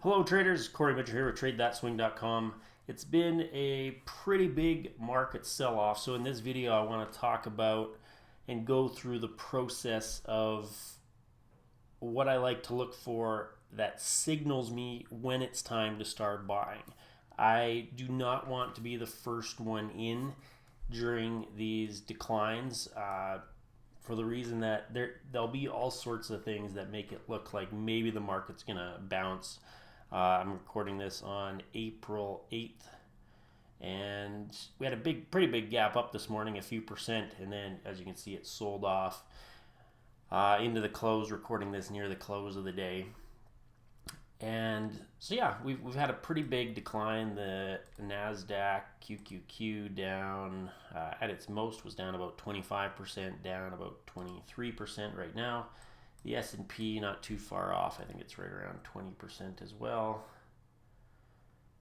Hello traders, Corey Mitchell here with TradeThatSwing.com. It's been a pretty big market sell-off, so in this video I want to talk about and go through the process of what I like to look for that signals me when it's time to start buying. I do not want to be the first one in during these declines for the reason that there'll be all sorts of things that make it look like maybe the market's going to bounce. I'm recording this on April 8th, and we had a pretty big gap up this morning, a few percent, and then as you can see it sold off into the close, recording this near the close of the day. And so yeah, we've had a pretty big decline. The NASDAQ QQQ down at its most was down about 25%, down about 23% right now. The S&P not too far off. I think it's right around 20% as well.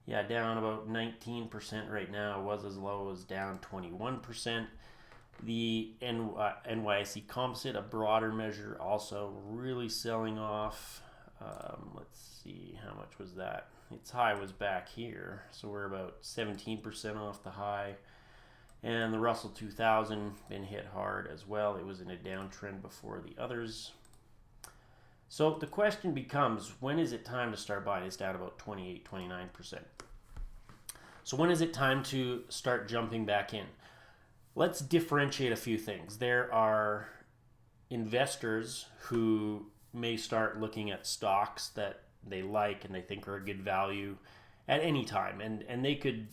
Yeah, down about 19% right now. It was as low as down 21%. The NYSE composite, a broader measure, also really selling off. Let's see, how much was that? Its high was back here, so we're about 17% off the high. And the Russell 2000 been hit hard as well. It was in a downtrend before the others. So the question becomes, when is it time to start buying? It's down about 28, 29%. So when is it time to start jumping back in? Let's differentiate a few things. There are investors who may start looking at stocks that they like and they think are a good value at any time. And they could,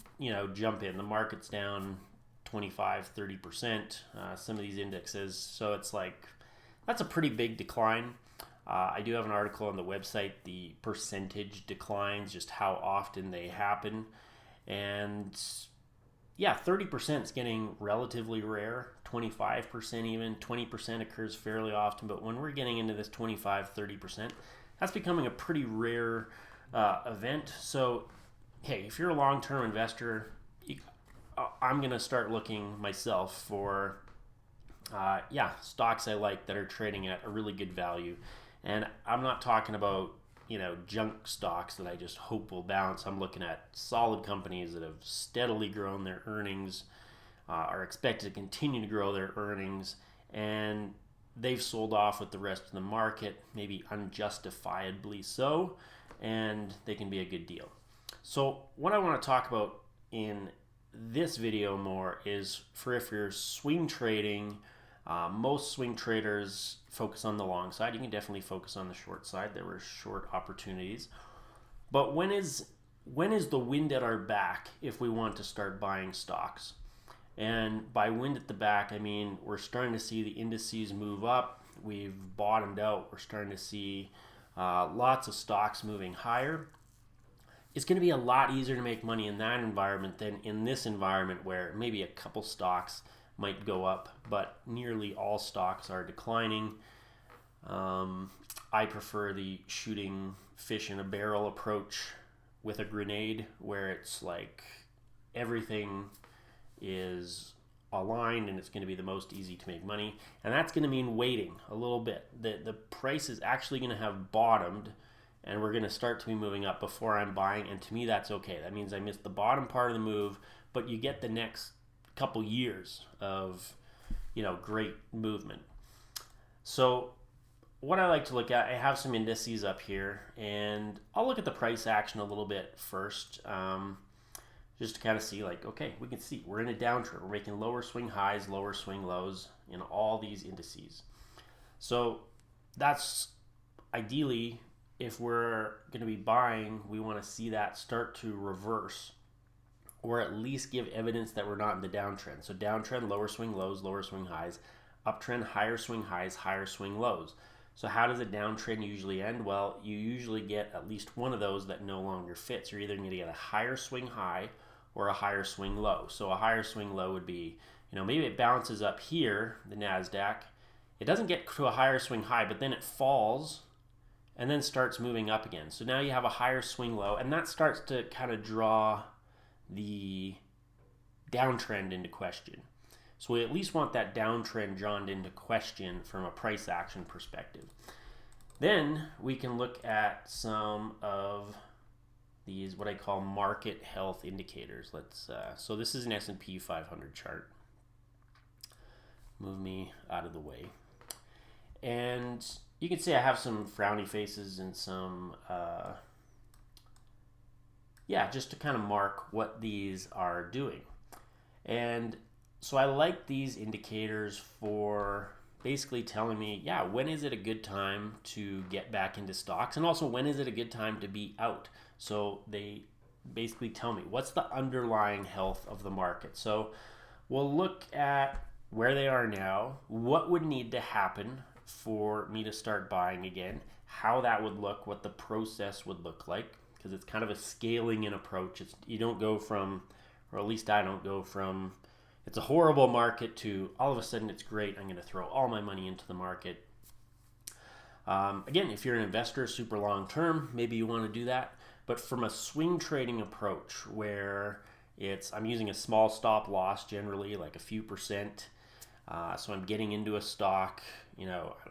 jump in. The market's down 25, 30%, some of these indexes. So it's like, that's a pretty big decline. I do have an article on the website, the percentage declines, just how often they happen. And yeah, 30% is getting relatively rare, 25% even, 20% occurs fairly often. But when we're getting into this 25, 30%, that's becoming a pretty rare event. So, hey, if you're a long-term investor, I'm going to start looking myself for, stocks I like that are trading at a really good value. And I'm not talking about, junk stocks that I just hope will bounce. I'm looking at solid companies that have steadily grown their earnings, are expected to continue to grow their earnings, and they've sold off with the rest of the market, maybe unjustifiably so, and they can be a good deal. So what I want to talk about in this video more is for if you're swing trading. Most swing traders focus on the long side. You can definitely focus on the short side. There were short opportunities. But when is the wind at our back if we want to start buying stocks? And by wind at the back, I mean we're starting to see the indices move up. We've bottomed out. We're starting to see lots of stocks moving higher. It's going to be a lot easier to make money in that environment than in this environment where maybe a couple stocks might go up, but nearly all stocks are declining. I prefer the shooting fish in a barrel approach with a grenade, where it's like everything is aligned and it's going to be the most easy to make money. And that's going to mean waiting a little bit. The price is actually going to have bottomed, and we're going to start to be moving up before I'm buying. And to me, that's okay. That means I missed the bottom part of the move, but you get the next couple years of great movement. So what I like to look at, I have some indices up here, and I'll look at the price action a little bit first, just to kind of see, like, okay, we can see we're in a downtrend. We're making lower swing highs, lower swing lows in all these indices. So that's ideally, if we're going to be buying, we want to see that start to reverse, or at least give evidence that we're not in the downtrend. So downtrend, lower swing lows, lower swing highs. Uptrend, higher swing highs, higher swing lows. So how does a downtrend usually end? Well, you usually get at least one of those that no longer fits. You're either going to get a higher swing high or a higher swing low. So a higher swing low would be, maybe it bounces up here, the NASDAQ. It doesn't get to a higher swing high, but then it falls and then starts moving up again. So now you have a higher swing low, and that starts to kind of draw the downtrend into question. So we at least want that downtrend drawn into question from a price action perspective. Then we can look at some of these what I call market health indicators. So this is an S&P 500 chart. Move me out of the way. And you can see I have some frowny faces and some, just to kind of mark what these are doing. And so I like these indicators for basically telling me, when is it a good time to get back into stocks? And also, when is it a good time to be out? So they basically tell me what's the underlying health of the market. So we'll look at where they are now, what would need to happen for me to start buying again, how that would look, what the process would look like, because it's kind of a scaling in approach. You don't go from, or at least I don't go from, it's a horrible market to all of a sudden it's great, I'm going to throw all my money into the market. Again, if you're an investor super long term, maybe you want to do that. But from a swing trading approach where I'm using a small stop loss, generally like a few percent. So I'm getting into a stock,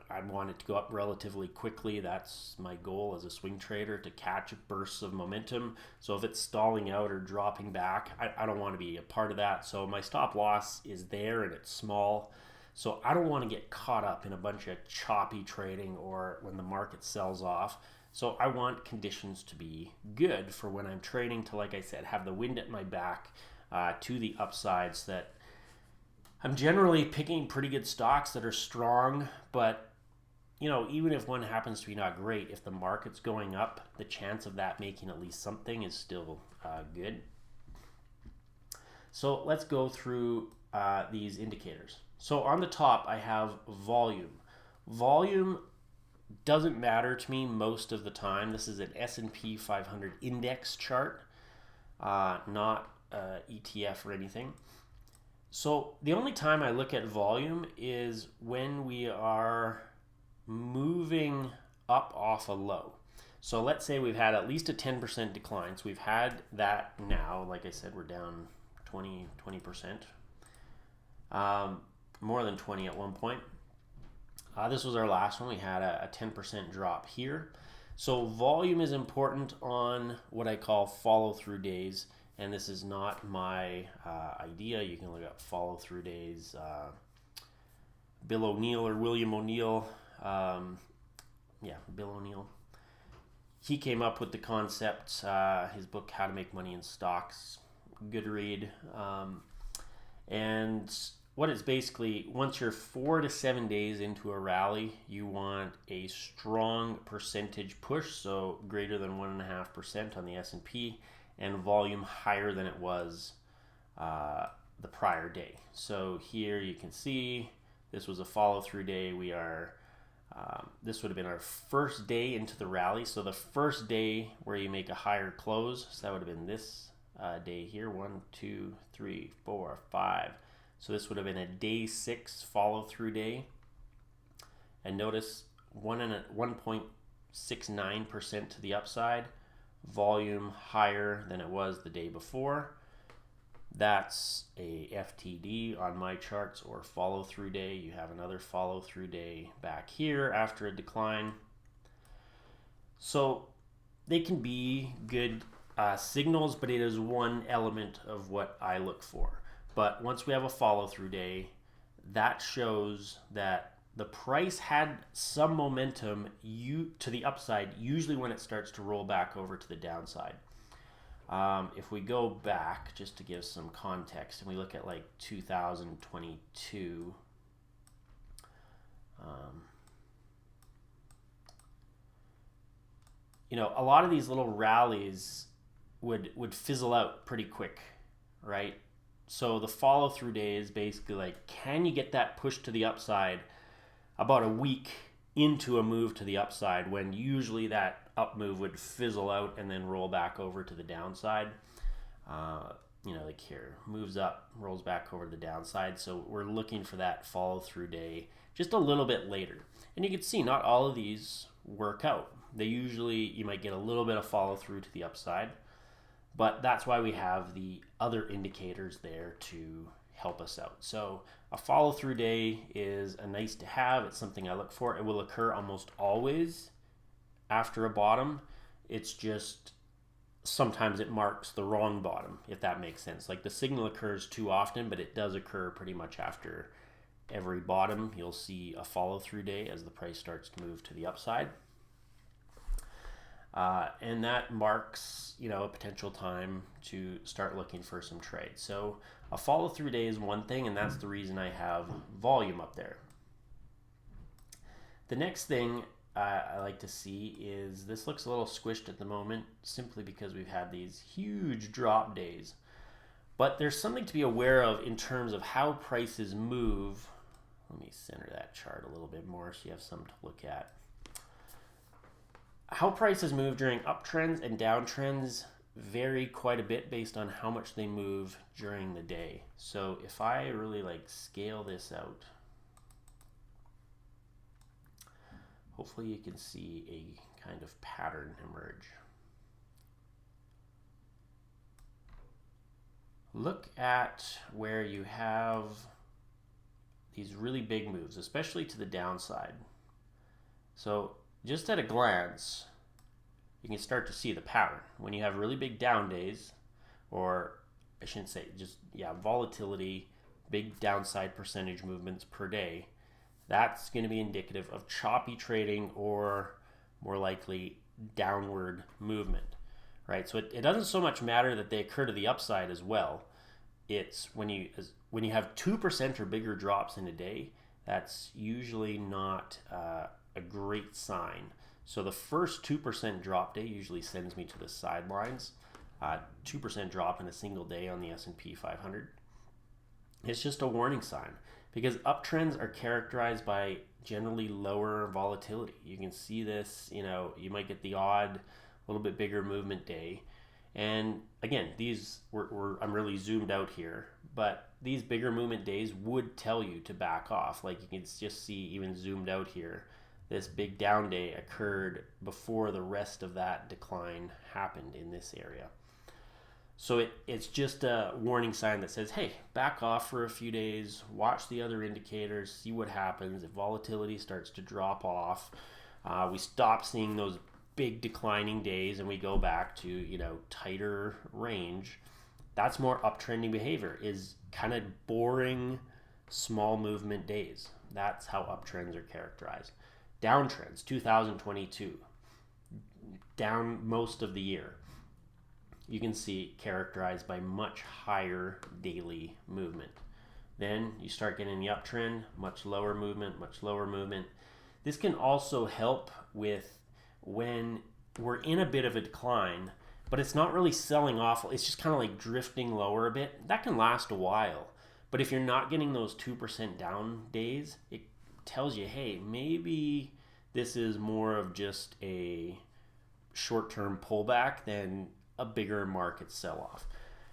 I want it to go up relatively quickly. That's my goal as a swing trader, to catch bursts of momentum. So if it's stalling out or dropping back, I don't want to be a part of that. So my stop loss is there and it's small. So I don't want to get caught up in a bunch of choppy trading or when the market sells off. So I want conditions to be good for when I'm trading to, like I said, have the wind at my back to the upside, so that I'm generally picking pretty good stocks that are strong. But even if one happens to be not great, if the market's going up, the chance of that making at least something is still good. So let's go through these indicators. So on the top, I have volume. Volume doesn't matter to me most of the time. This is an S&P 500 index chart, not ETF or anything. So the only time I look at volume is when we are moving up off a low. So let's say we've had at least a 10% decline. So we've had that now. Like I said, we're down 20%. More than 20 at one point. This was our last one. We had a 10% drop here. So volume is important on what I call follow-through days. And this is not my idea. You can look up follow-through days. Bill O'Neill or William O'Neill. Bill O'Neill. He came up with the concept. His book, How to Make Money in Stocks. Good read. And what it's basically, once you're 4 to 7 days into a rally, you want a strong percentage push, so greater than 1.5% on the S&P, and volume higher than it was the prior day. So here you can see this was a follow-through day. This would have been our first day into the rally. So the first day where you make a higher close, so that would have been this day here, 1, 2, 3, 4, 5. So this would have been a day 6 follow-through day. And notice 1.69% to the upside, volume higher than it was the day before. That's a FTD on my charts, or follow-through day. You have another follow-through day back here after a decline. So they can be good signals, but it is one element of what I look for. But once we have a follow-through day, that shows that the price had some momentum to the upside, usually when it starts to roll back over to the downside. If we go back, just to give some context, and we look at like 2022, a lot of these little rallies would fizzle out pretty quick, right? So the follow-through day is basically like, can you get that push to the upside about a week into a move to the upside, when usually that up move would fizzle out and then roll back over to the downside. Like here, moves up, rolls back over to the downside. So we're looking for that follow-through day just a little bit later. And you can see not all of these work out. They usually, you might get a little bit of follow-through to the upside, but that's why we have the other indicators there to help us out. So a follow-through day is a nice to have. It's something I look for. It will occur almost always after a bottom. It's just sometimes it marks the wrong bottom, if that makes sense. Like the signal occurs too often, but it does occur pretty much after every bottom. You'll see a follow through day as the price starts to move to the upside. And that marks, a potential time to start looking for some trades. So a follow through day is one thing, and that's the reason I have volume up there. The next thing I like to see is this looks a little squished at the moment simply because we've had these huge drop days. But there's something to be aware of in terms of how prices move. Let me center that chart a little bit more so you have something to look at. How prices move during uptrends and downtrends vary quite a bit based on how much they move during the day. So if I really scale this out, hopefully you can see a kind of pattern emerge. Look at where you have these really big moves, especially to the downside. So just at a glance, you can start to see the pattern. When you have really big down days, or I shouldn't say, volatility, big downside percentage movements per day, that's going to be indicative of choppy trading or more likely downward movement, right? So it doesn't so much matter that they occur to the upside as well. It's when you have 2% or bigger drops in a day, that's usually not a great sign. So the first 2% drop day usually sends me to the sidelines. 2% drop in a single day on the S&P 500. It's just a warning sign because uptrends are characterized by generally lower volatility. You can see this, you might get the odd little bit bigger movement day. And again, these I'm really zoomed out here, but these bigger movement days would tell you to back off. Like you can just see even zoomed out here, this big down day occurred before the rest of that decline happened in this area. So it's just a warning sign that says, hey, back off for a few days, watch the other indicators, see what happens. If volatility starts to drop off, we stop seeing those big declining days and we go back to, tighter range. That's more uptrending behavior, is kind of boring small movement days. That's how uptrends are characterized. Downtrends, 2022, down most of the year. You can see characterized by much higher daily movement. Then you start getting the uptrend, much lower movement, much lower movement. This can also help with when we're in a bit of a decline, but it's not really selling off. It's just kind of drifting lower a bit. That can last a while. But if you're not getting those 2% down days, it tells you, hey, maybe this is more of just a short-term pullback than a bigger market sell-off.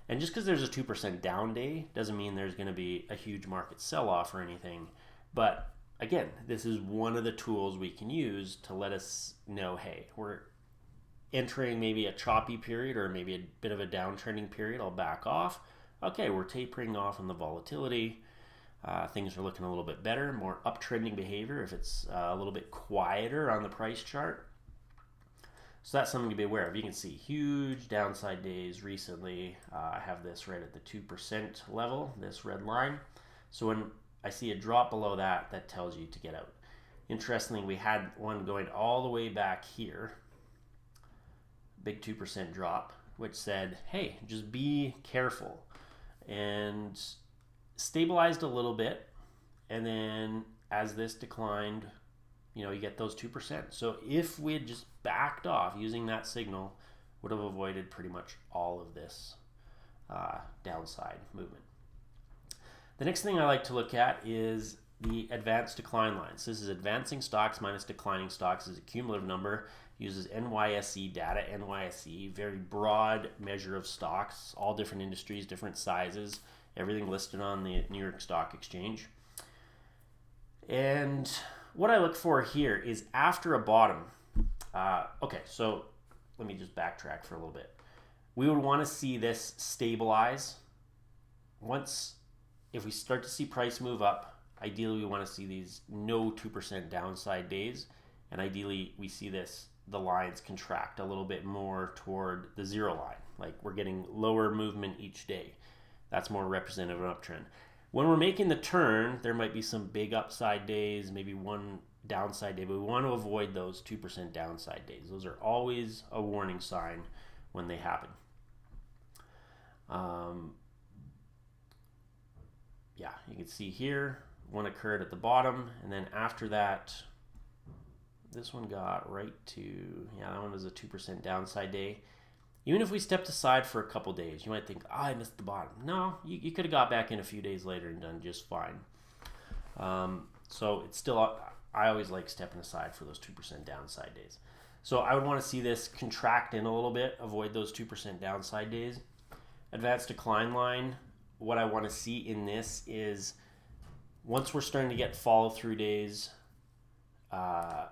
And just because there's a 2% down day doesn't mean there's going to be a huge market sell-off or anything. But again, this is one of the tools we can use to let us know, hey, we're entering maybe a choppy period or maybe a bit of a downtrending period. I'll back off. Okay, we're tapering off on the volatility. Things are looking a little bit better, more uptrending behavior if it's a little bit quieter on the price chart. So that's something to be aware of. You can see huge downside days recently. I have this right at the 2% level, this red line. So when I see a drop below that, that tells you to get out. Interestingly, we had one going all the way back here, big 2% drop, which said, hey, just be careful. And stabilized a little bit. And then as this declined, you get those 2%. So if we had just backed off using that signal, would have avoided pretty much all of this downside movement. The next thing I like to look at is the advanced decline lines. This is advancing stocks minus declining stocks. This is a cumulative number. Uses NYSE data. NYSE, very broad measure of stocks, all different industries, different sizes, everything listed on the New York Stock Exchange. And what I look for here is after a bottom. Okay, so let me just backtrack for a little bit. We would want to see this stabilize. If we start to see price move up, ideally we want to see these no 2% downside days, and ideally we see this the lines contract a little bit more toward the zero line. Like we're getting lower movement each day. That's more representative of an uptrend. When we're making the turn, there might be some big upside days, maybe one downside day, but we want to avoid those 2% downside days. Those are always a warning sign when they happen. Yeah, you can see here, one occurred at the bottom, and then after that, this one got right to, yeah, that one was a 2% downside day. Even if we stepped aside for a couple days, you might think, oh, I missed the bottom. No, you could have got back in a few days later and done just fine. So it's still, I always like stepping aside for those 2% downside days. So I would want to see this contract in a little bit, avoid those 2% downside days. Advanced decline line, what I want to see in this is once we're starting to get follow through days, a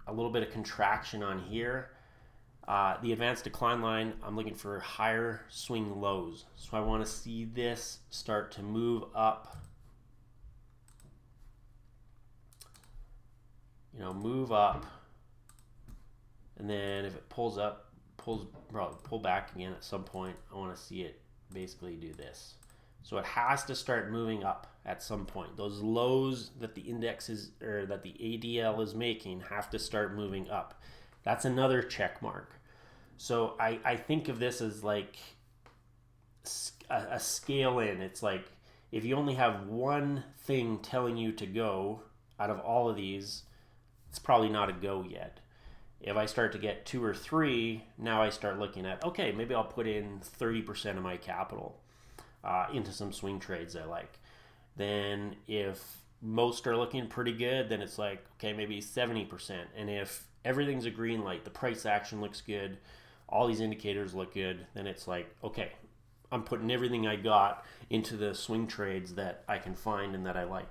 little bit of contraction on here. The advanced decline line, I'm looking for higher swing lows. So I want to see this start to move up. Move up. And then if it pulls up, probably pull back again at some point, I want to see it basically do this. So it has to start moving up at some point. Those lows that the index is, or that the ADL is making, have to start moving up. That's another check mark. So I think of this as like a scale in. It's like if you only have one thing telling you to go out of all of these, it's probably not a go yet. If I start to get 2 or 3, now I start looking at, okay, maybe I'll put in 30% of my capital into some swing trades I like. Then if most are looking pretty good, then it's like, okay, maybe 70%. And if everything's a green light, the price action looks good, all these indicators look good, then it's like, okay, I'm putting everything I got into the swing trades that I can find and that I like.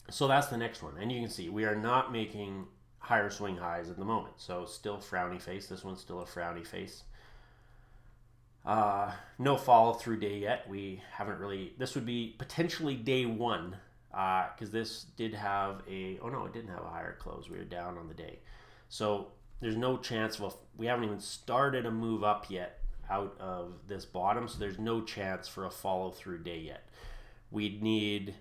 So that's the next one. And you can see we are not making higher swing highs at the moment. So still frowny face. This one's still a frowny face. No follow through day yet. We haven't really, this would be potentially day one because this did have a, oh no, it didn't have a higher close. We were down on the day. So there's no chance of, we haven't even started a move up yet out of this bottom. So there's no chance for a follow through day yet. We'd need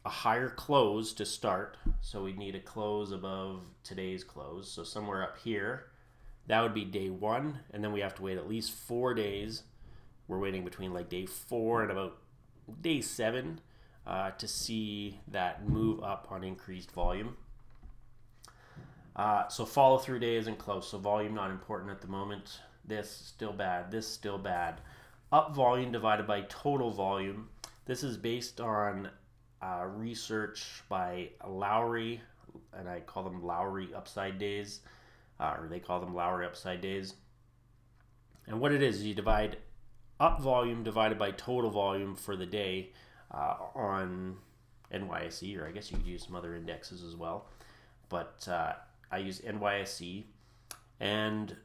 a higher close to start. So we'd need a close above today's close. So somewhere up here, that would be day one. And then we have to wait at least 4 days. We're waiting between like day 4 and about day 7 to see that move up on increased volume. So follow through day isn't close. So volume not important at the moment. This still bad. This still bad. Up volume divided by total volume. This is based on research by Lowry, and I call them Lowry upside days, or they call them Lowry upside days. And what it is you divide up volume divided by total volume for the day on NYSE, or I guess you could use some other indexes as well. But I use NYSE, and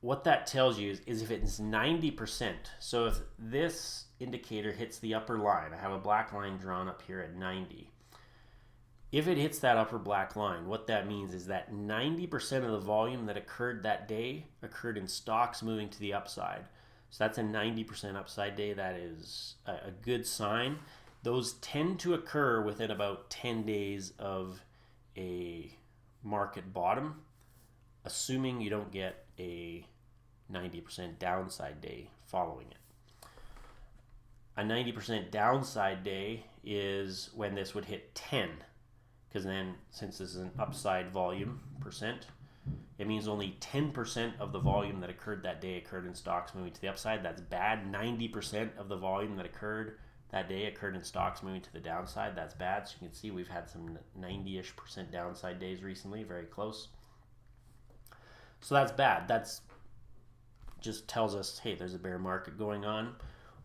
what that tells you is if it's 90%, so if this indicator hits the upper line, I have a black line drawn up here at 90. If it hits that upper black line, what that means is that 90% of the volume that occurred that day occurred in stocks moving to the upside. So that's a 90% upside day. That is a good sign. Those tend to occur within about 10 days of a market bottom, assuming you don't get a 90% downside day following it. A 90% downside day is when this would hit 10, because then since this is an upside volume percent, it means only 10% of the volume that occurred that day occurred in stocks moving to the upside. That's bad. 90% of the volume that occurred that day occurred in stocks moving to the downside. That's bad. So you can see we've had some 90-ish% downside days recently, very close. So that's bad. That's just tells us, hey, there's a bear market going on.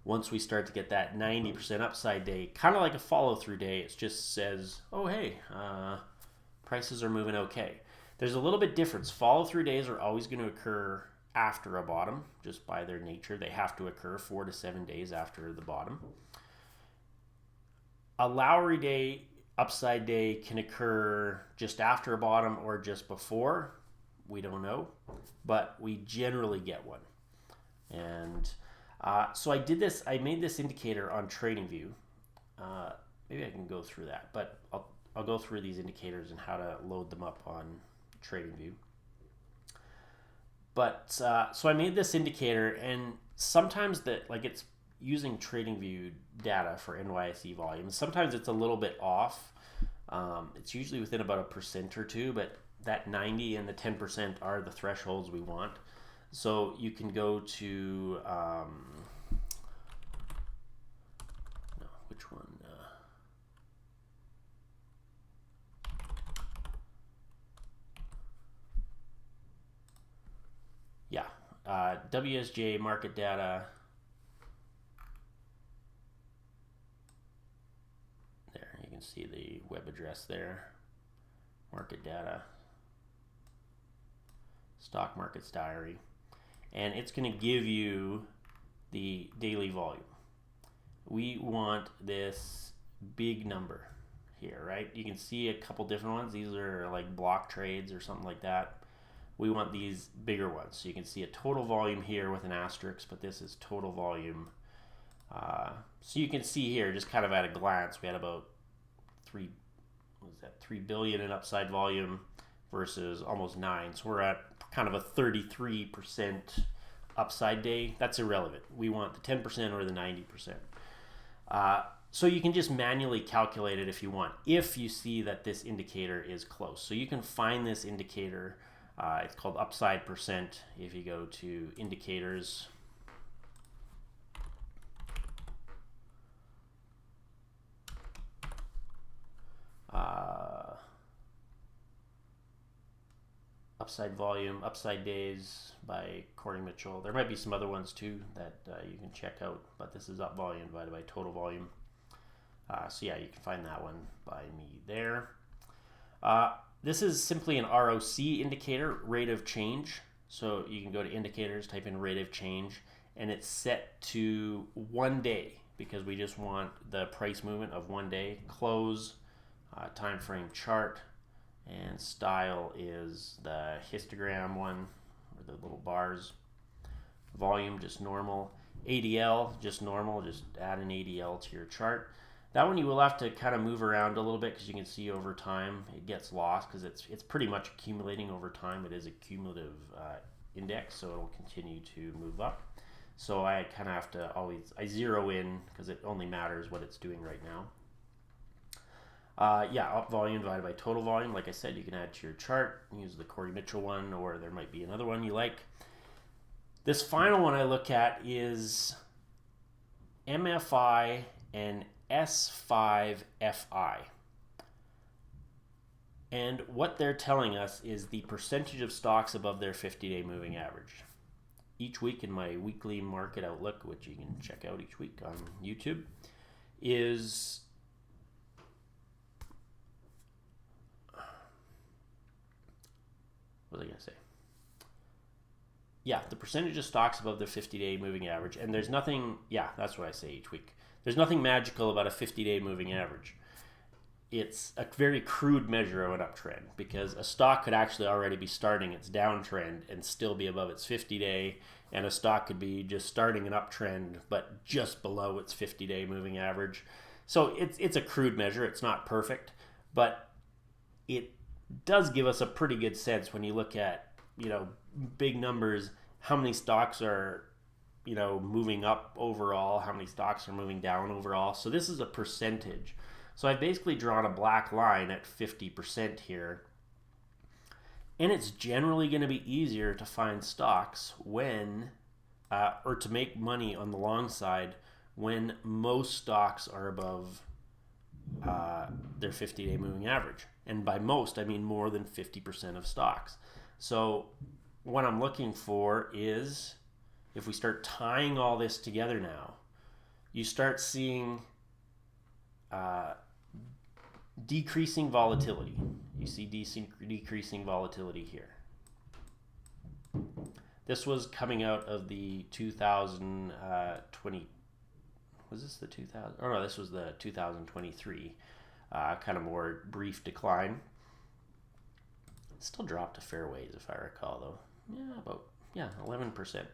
Once we start to get that 90% upside day, kind of like a follow-through day, it just says, oh, hey, prices are moving okay. There's a little bit difference. Follow-through days are always going to occur after a bottom, just by their nature. They have to occur 4 to 7 days after the bottom. A Lowry day, upside day can occur just after a bottom or just before. We don't know, but we generally get one. And so I made this indicator on TradingView. Maybe I can go through that, but I'll go through these indicators and how to load them up on TradingView. But so I made this indicator, and sometimes it's using TradingView data for NYSE volume. Sometimes it's a little bit off. It's usually within about 1% or 2%, but that 90 and the 10% are the thresholds we want. So you can go to no, which one? WSJ market data. There, you can see the web address there. Market data. Stock markets diary. And it's going to give you the daily volume. We want this big number here, right? You can see a couple different ones. These are like block trades or something like that. We want these bigger ones. So you can see a total volume here with an asterisk, but this is total volume. So you can see here, just kind of at a glance, we had about 3 billion in upside volume versus almost 9. So we're at kind of a 33% upside day. That's irrelevant. We want the 10% or the 90%. So you can just manually calculate it if you want, if you see that this indicator is close. So you can find this indicator. It's called upside percent. If you go to indicators, upside volume, upside days by Corey Mitchell. There might be some other ones too that you can check out, but this is up volume divided by total volume. So yeah, you can find that one by me there. This is simply an ROC indicator, rate of change. So you can go to indicators, type in rate of change, and it's set to 1 day because we just want the price movement of 1 day. Close, time frame chart, and style is the histogram one, or the little bars. Volume, just normal. ADL, just normal, just add an ADL to your chart. That one you will have to kind of move around a little bit because you can see over time it gets lost because it's pretty much accumulating over time. It is a cumulative index, so it'll continue to move up. So I kind of have to I zero in because it only matters what it's doing right now. Up volume divided by total volume. Like I said, you can add to your chart. Use the Corey Mitchell one, or there might be another one you like. This final one I look at is MMFI and S5FI. And what they're telling us is the percentage of stocks above their 50-day moving average. Each week in my weekly market outlook, which you can check out each week on YouTube, is what was I going to say? Yeah, the percentage of stocks above the 50-day moving average. And there's nothing, that's what I say each week. There's nothing magical about a 50-day moving average. It's a very crude measure of an uptrend because a stock could actually already be starting its downtrend and still be above its 50-day, and a stock could be just starting an uptrend but just below its 50-day moving average. So it's a crude measure. It's not perfect, but it does give us a pretty good sense when you look at, big numbers, how many stocks are moving up overall, how many stocks are moving down overall. So this is a percentage. So I've basically drawn a black line at 50% here. And it's generally going to be easier to find stocks when, or to make money on the long side when most stocks are above their 50-day moving average. And by most, I mean more than 50% of stocks. So what I'm looking for is, if we start tying all this together now, you start seeing decreasing volatility. You see decreasing volatility here. This was coming out of the 2020. Was this the 2000? Oh no, this was the 2023 kind of more brief decline. Still dropped a fair ways if I recall though. Yeah, about 11%.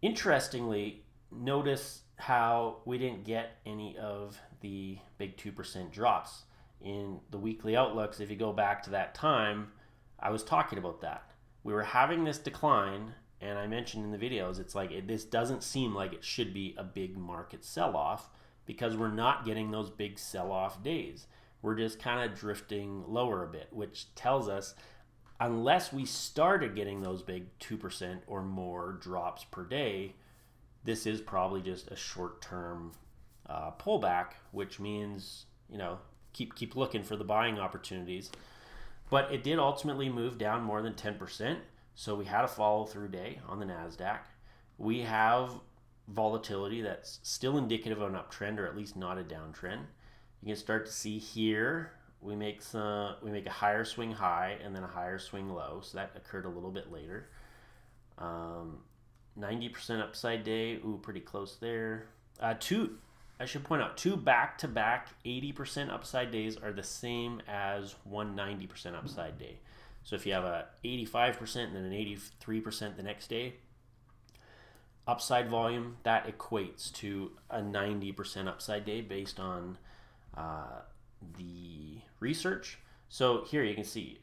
Interestingly, notice how we didn't get any of the big 2% drops in the weekly outlooks. If you go back to that time, I was talking about that. We were having this decline, and I mentioned in the videos, it's like this doesn't seem like it should be a big market sell-off because we're not getting those big sell-off days. We're just kind of drifting lower a bit, which tells us unless we started getting those big 2% or more drops per day, this is probably just a short-term pullback, which means, keep looking for the buying opportunities. But it did ultimately move down more than 10%, so we had a follow-through day on the NASDAQ. We have volatility that's still indicative of an uptrend, or at least not a downtrend. You can start to see here we make a higher swing high and then a higher swing low, so that occurred a little bit later. 90% upside day, pretty close there. I should point out, two back-to-back 80% upside days are the same as one 90% upside day. So if you have a 85% and then an 83% the next day, upside volume, that equates to a 90% upside day based on the research. So here you can see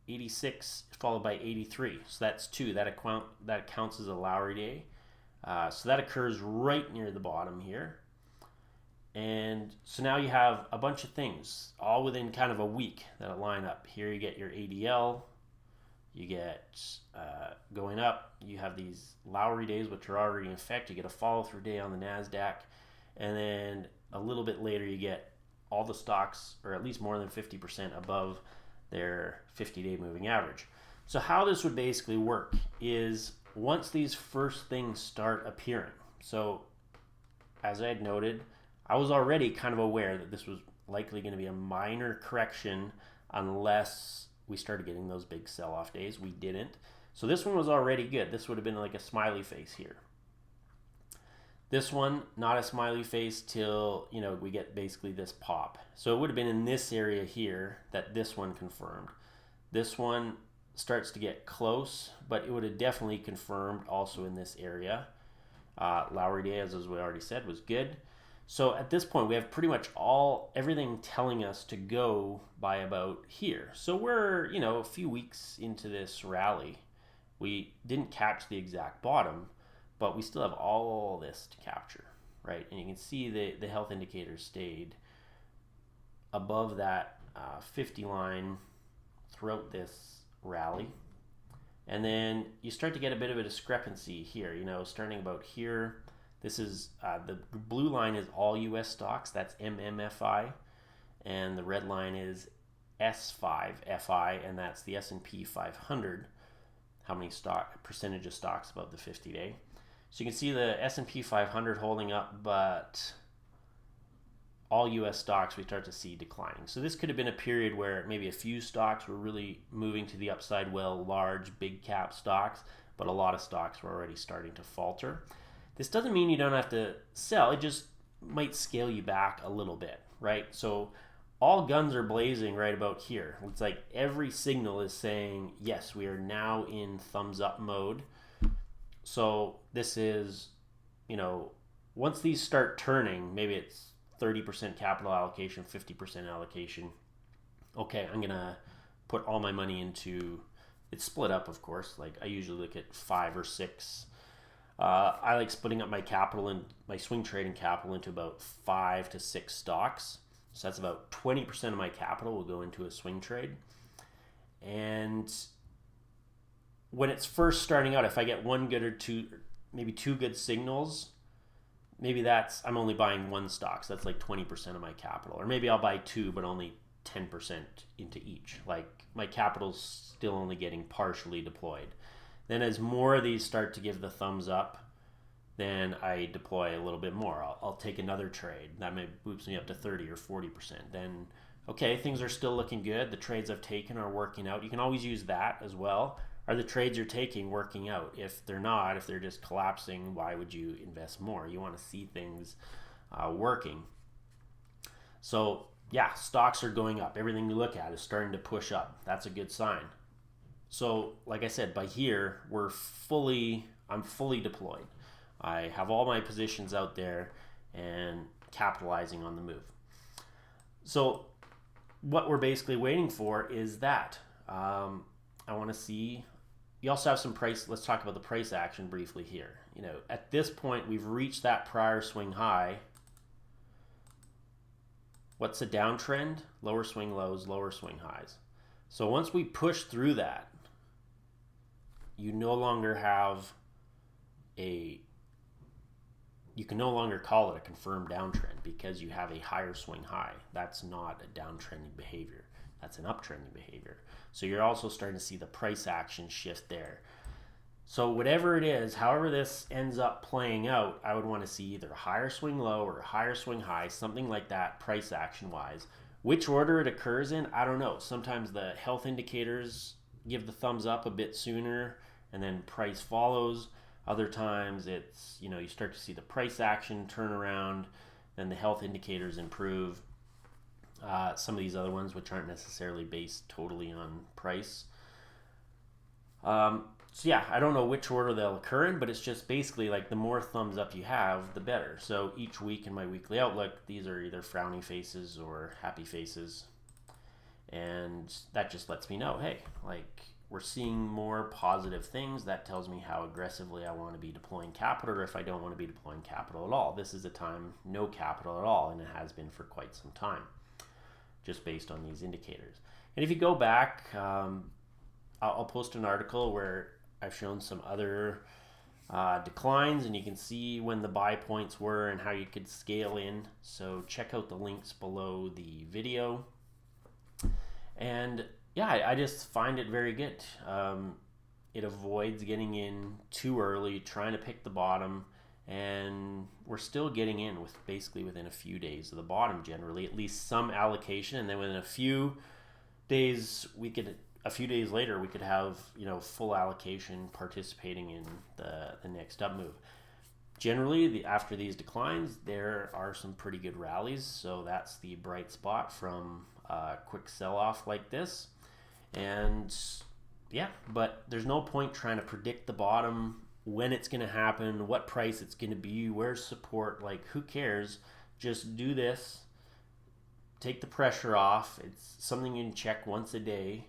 86 followed by 83. So that's 2. That counts as a Lowry day. So that occurs right near the bottom here. And so now you have a bunch of things all within kind of a week that line up. Here you get your ADL, you get going up, you have these Lowry days which are already in effect, you get a follow-through day on the NASDAQ, and then a little bit later you get all the stocks, or at least more than 50% above their 50-day moving average. So how this would basically work is once these first things start appearing, so as I had noted, I was already kind of aware that this was likely going to be a minor correction unless we started getting those big sell-off days. We didn't. So this one was already good. This would have been like a smiley face here. This one, not a smiley face till, we get basically this pop. So it would have been in this area here that this one confirmed. This one starts to get close, but it would have definitely confirmed also in this area. Lowry day, as we already said, was good. So at this point, we have pretty much everything telling us to go by about here. So we're, a few weeks into this rally. We didn't catch the exact bottom, but we still have all this to capture, right? And you can see the health indicators stayed above that 50 line throughout this rally. And then you start to get a bit of a discrepancy here, starting about here. This is the blue line is all US stocks, that's MMFI, and the red line is S5FI, and that's the S&P 500. How many percentage of stocks above the 50-day? So you can see the S&P 500 holding up, but all US stocks we start to see declining. So this could have been a period where maybe a few stocks were really moving to the upside, large, big cap stocks, but a lot of stocks were already starting to falter. This doesn't mean you don't have to sell. It just might scale you back a little bit, right? So all guns are blazing right about here. It's like every signal is saying, yes, we are now in thumbs up mode. So this is, once these start turning, maybe it's 30% capital allocation, 50% allocation. Okay, I'm going to put all my money into, it's split up, of course. Like I usually look at 5 or 6. I like splitting up my capital and my swing trading capital into about 5 to 6 stocks. So that's about 20% of my capital will go into a swing trade. And when it's first starting out, if I get one good or two, maybe 2 good signals, maybe I'm only buying 1 stock. So that's like 20% of my capital. Or maybe I'll buy 2, but only 10% into each. Like my capital's still only getting partially deployed. Then as more of these start to give the thumbs up, then I deploy a little bit more. I'll take another trade. That may boost me up to 30 or 40%. Then, okay, things are still looking good. The trades I've taken are working out. You can always use that as well. Are the trades you're taking working out? If they're not, if they're just collapsing, why would you invest more? You want to see things working. So yeah, stocks are going up. Everything you look at is starting to push up. That's a good sign. So like I said, by here, I'm fully deployed. I have all my positions out there and capitalizing on the move. So what we're basically waiting for is that. I want to see, you also have some price, let's talk about the price action briefly here. You know, at this point, we've reached that prior swing high. What's a downtrend? Lower swing lows, lower swing highs. So once we push through that, you no longer have you can no longer call it a confirmed downtrend because you have a higher swing high. That's not a downtrending behavior. That's an uptrending behavior. So you're also starting to see the price action shift there. So whatever it is, however this ends up playing out, I would want to see either a higher swing low or a higher swing high, something like that price action wise. Which order it occurs in, I don't know. Sometimes the health indicators give the thumbs up a bit sooner and then price follows. Other times it's, you know, you start to see the price action turn around, then the health indicators improve. Some of these other ones, which aren't necessarily based totally on price. So yeah, I don't know which order they'll occur in, but it's just basically like the more thumbs up you have, the better. So each week in my weekly outlook, these are either frowny faces or happy faces. And that just lets me know, hey, like we're seeing more positive things. That tells me how aggressively I want to be deploying capital, or if I don't want to be deploying capital at all. This is a time no capital at all, and it has been for quite some time, just based on these indicators. And if you go back, I'll post an article where I've shown some other declines, and you can see when the buy points were and how you could scale in. So check out the links below the video. And yeah, I just find it very good. It avoids getting in too early, trying to pick the bottom, and we're still getting in with basically within a few days of the bottom, generally, at least some allocation, and then within a few days a few days later we could have, you know, full allocation participating in the next up move. Generally, after these declines, there are some pretty good rallies, so that's the bright spot from a quick sell-off like this. And yeah, but there's no point trying to predict the bottom, when it's going to happen, what price it's going to be, where's support. Like, who cares? Just do this, take the pressure off. It's something you can check once a day.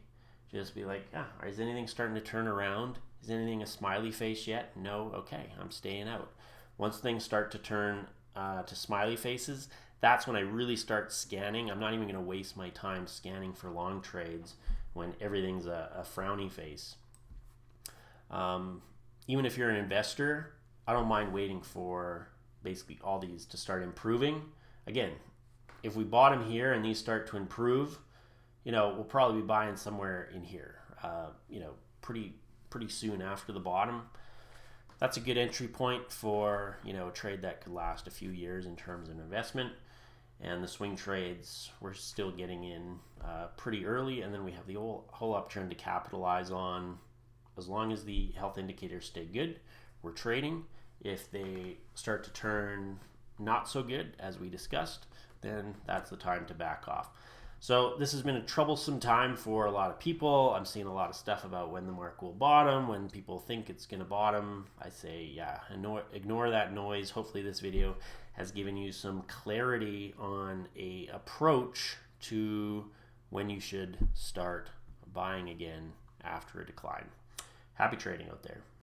Just be like, is anything starting to turn around? Is anything a smiley face yet? No? Okay, I'm staying out. Once things start to turn to smiley faces, that's when I really start scanning. I'm not even going to waste my time scanning for long trades when everything's a frowny face. Even if you're an investor, I don't mind waiting for basically all these to start improving. Again, if we bottom here and these start to improve, you know, we'll probably be buying somewhere in here, you know, pretty soon after the bottom. That's a good entry point for, you know, a trade that could last a few years in terms of investment. And the swing trades, we're still getting in pretty early, and then we have the whole uptrend to capitalize on. As long as the health indicators stay good, we're trading. If they start to turn not so good, as we discussed, then that's the time to back off. So this has been a troublesome time for a lot of people. I'm seeing a lot of stuff about when the market will bottom, when people think it's going to bottom. I say, yeah, ignore that noise. Hopefully this video has given you some clarity on a approach to when you should start buying again after a decline. Happy trading out there.